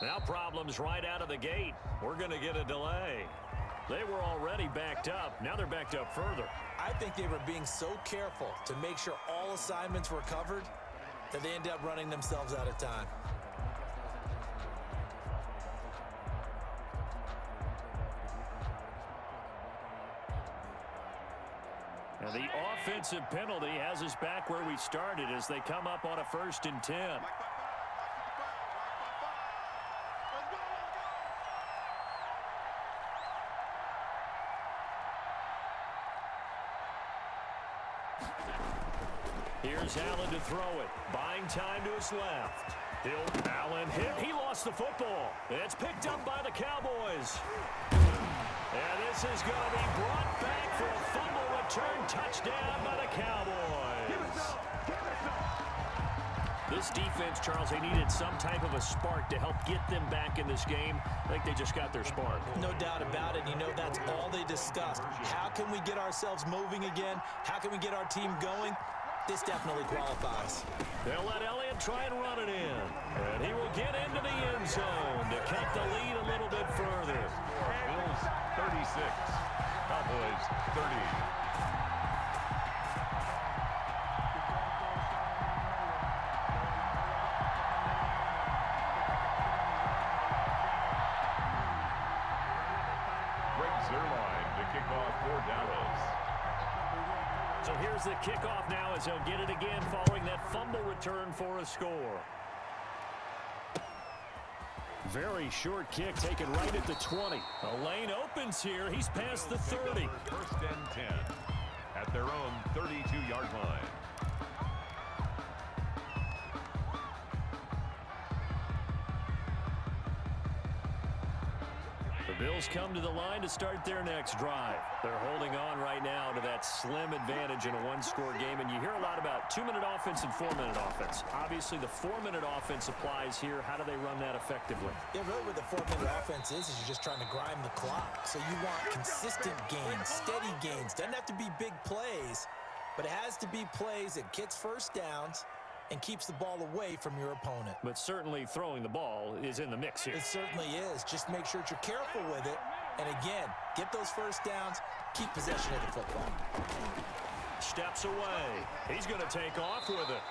Now problems right out of the gate. We're going to get a delay. They were already backed up. Now they're backed up further. I think they were being so careful to make sure all assignments were covered that they ended up running themselves out of time. And the offensive penalty has us back where we started as they come up on a 1st and 10. Here's Allen to throw it. Buying time to his left. Allen hit. He lost the football. It's picked up by the Cowboys. And this is going to be brought back for a fumble return touchdown by the Cowboys. This defense, Charles, they needed some type of a spark to help get them back in this game. I think they just got their spark. No doubt about it. You know, that's all they discussed. How can we get ourselves moving again? How can we get our team going? This definitely qualifies. They'll let Elliott try and run it in. And he will get into the end zone to cut the lead a little bit further. Bills 36, Cowboys 30. So here's the kickoff now as they'll get it again following that fumble return for a score. Very short kick taken right at the 20. A lane opens here. He's past the 30. 1st and 10 at their own 32-yard line. The Bills come to the line to start their next drive. They're holding on right now to that slim advantage in a one-score game, and you hear a lot about 2-minute offense and 4-minute offense. Obviously, the 4-minute offense applies here. How do they run that effectively? Yeah, really what the 4-minute offense is you're just trying to grind the clock. So you want consistent gains, steady gains. Doesn't have to be big plays, but it has to be plays that gets first downs and keeps the ball away from your opponent. But certainly throwing the ball is in the mix here. It certainly is. Just make sure that you're careful with it. And again, get those first downs, keep possession of the football. Steps away. He's going to take off with it.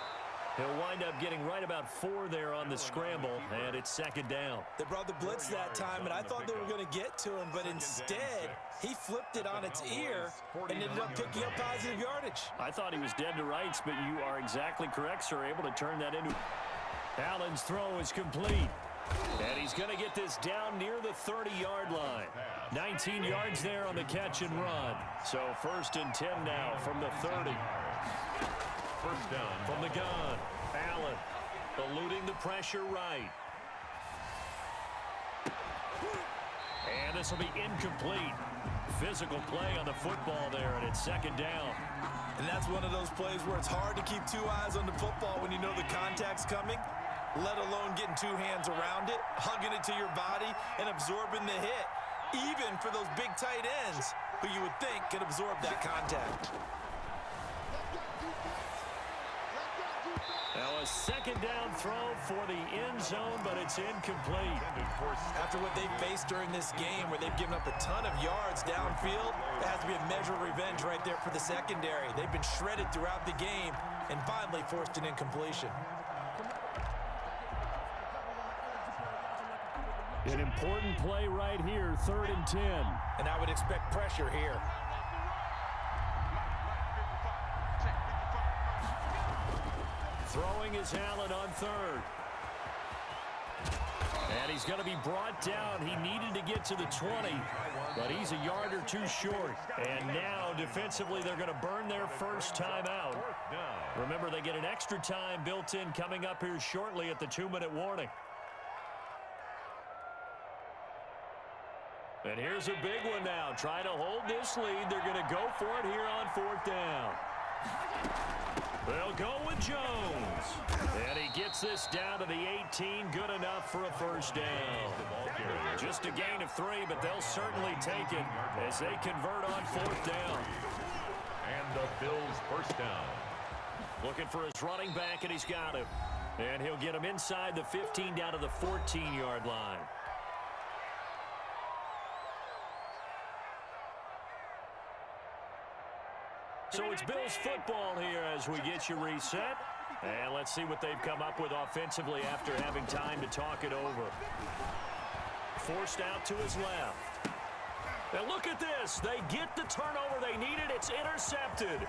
He'll wind up getting right about 4 there on the scramble, and it's 2nd down. They brought the blitz that time, and I thought they were going to get to him, but instead, he flipped it on its ear and ended up picking up positive yardage. I thought he was dead to rights, but you are exactly correct, sir, able to turn that into. Allen's throw is complete, and he's going to get this down near the 30-yard line. 19 yards there on the catch and run. So 1st and 10 now from the 30. 1st down. From the gun, Allen eluding the pressure right. And this will be incomplete. Physical play on the football there, and it's 2nd down. And that's one of those plays where it's hard to keep 2 eyes on the football when you know the contact's coming, let alone getting 2 hands around it, hugging it to your body, and absorbing the hit, even for those big tight ends who you would think could absorb that contact. Now a 2nd down throw for the end zone, but it's incomplete. After what they've faced during this game where they've given up a ton of yards downfield, there has to be a measure of revenge right there for the secondary. They've been shredded throughout the game and finally forced an incompletion. An important play right here, 3rd and 10. And I would expect pressure here. Throwing is Allen on 3rd. And he's going to be brought down. He needed to get to the 20, but he's a yard or 2 short. And now, defensively, they're going to burn their first time out. Remember, they get an extra time built in coming up here shortly at the 2-minute warning. And here's a big one now. Trying to hold this lead. They're going to go for it here on 4th down. They'll go with Jones. And he gets this down to the 18. Good enough for a first down. Just a gain of 3, but they'll certainly take it as they convert on 4th down. And the Bills' first down. Looking for his running back, and he's got him. And he'll get him inside the 15 down to the 14-yard line. So it's Bills football here as we get you reset. And let's see what they've come up with offensively after having time to talk it over. Forced out to his left. Now look at this. They get the turnover they needed. It's intercepted.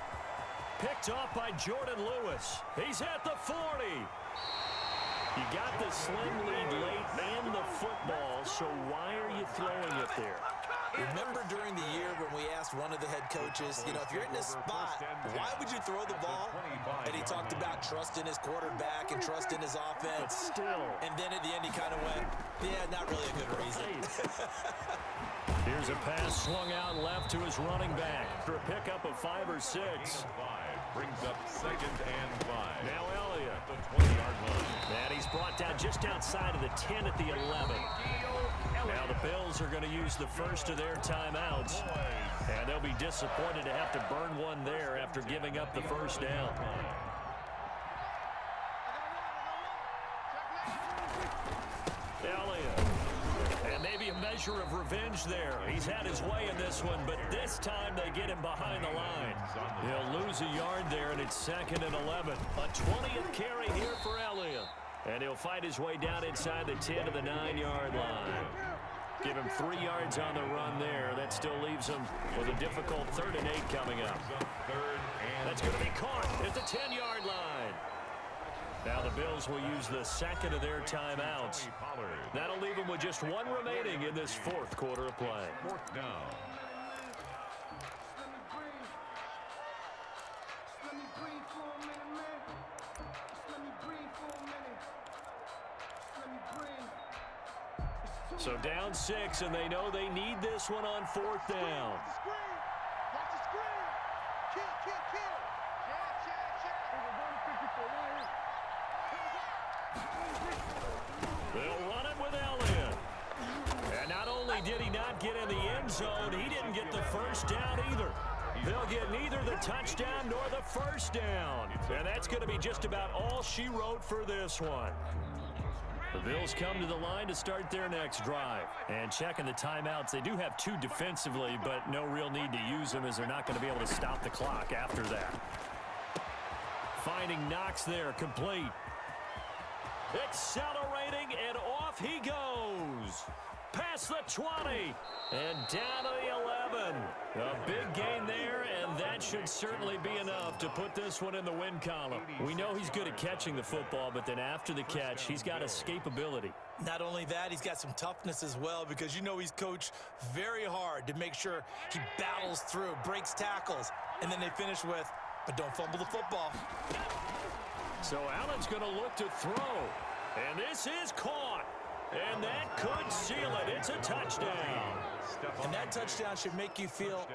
Picked off by Jordan Lewis. He's at the 40. You got the slim lead late and the football, so why are you throwing it there? Remember during the year when we asked one of the head coaches, if you're in this spot, why would you throw the ball? And he talked about trusting his quarterback and trusting his offense. But still. And then at the end he kind of went, yeah, not really a good reason. Here's a pass swung out left to his running back for a pickup of 5 or 6. Brings up 2nd and 5. Now Elliott. The 20-yard line. And he's brought down just outside of the 10 at the 11. Now the Bills are going to use the first of their timeouts. And they'll be disappointed to have to burn one there after giving up the first down. Elliott. And maybe a measure of revenge there. He's had his way in this one, but this time they get him behind the line. He'll lose a yard there, and it's 2nd and 11. A 20th carry here for Elliott. And he'll fight his way down inside the 10 to the 9-yard line. Give him 3 yards on the run there. That still leaves him with a difficult 3rd and 8 coming up. That's going to be caught at the 10-yard line. Now the Bills will use the 2nd of their timeouts. That'll leave them with just 1 remaining in this 4th quarter of play. 4th down. So down 6, and they know they need this one on 4th down. They'll run it with Elliott. And not only did he not get in the end zone, he didn't get the first down either. They'll get neither the touchdown nor the first down. And that's going to be just about all she wrote for this one. The Bills come to the line to start their next drive. And checking the timeouts, they do have 2 defensively, but no real need to use them as they're not going to be able to stop the clock after that. Finding Knox there, complete. Accelerating, and off he goes. Past the 20, and down to the 11. A big gain there, and that should certainly be enough to put this one in the win column. We know he's good at catching the football, but then after the catch, he's got escapability. Not only that, he's got some toughness as well, because he's coached very hard to make sure he battles through, breaks tackles, and then they finish with, but don't fumble the football. So Allen's going to look to throw, and this is caught. And that could seal it. It's a touchdown. And that touchdown should make you feel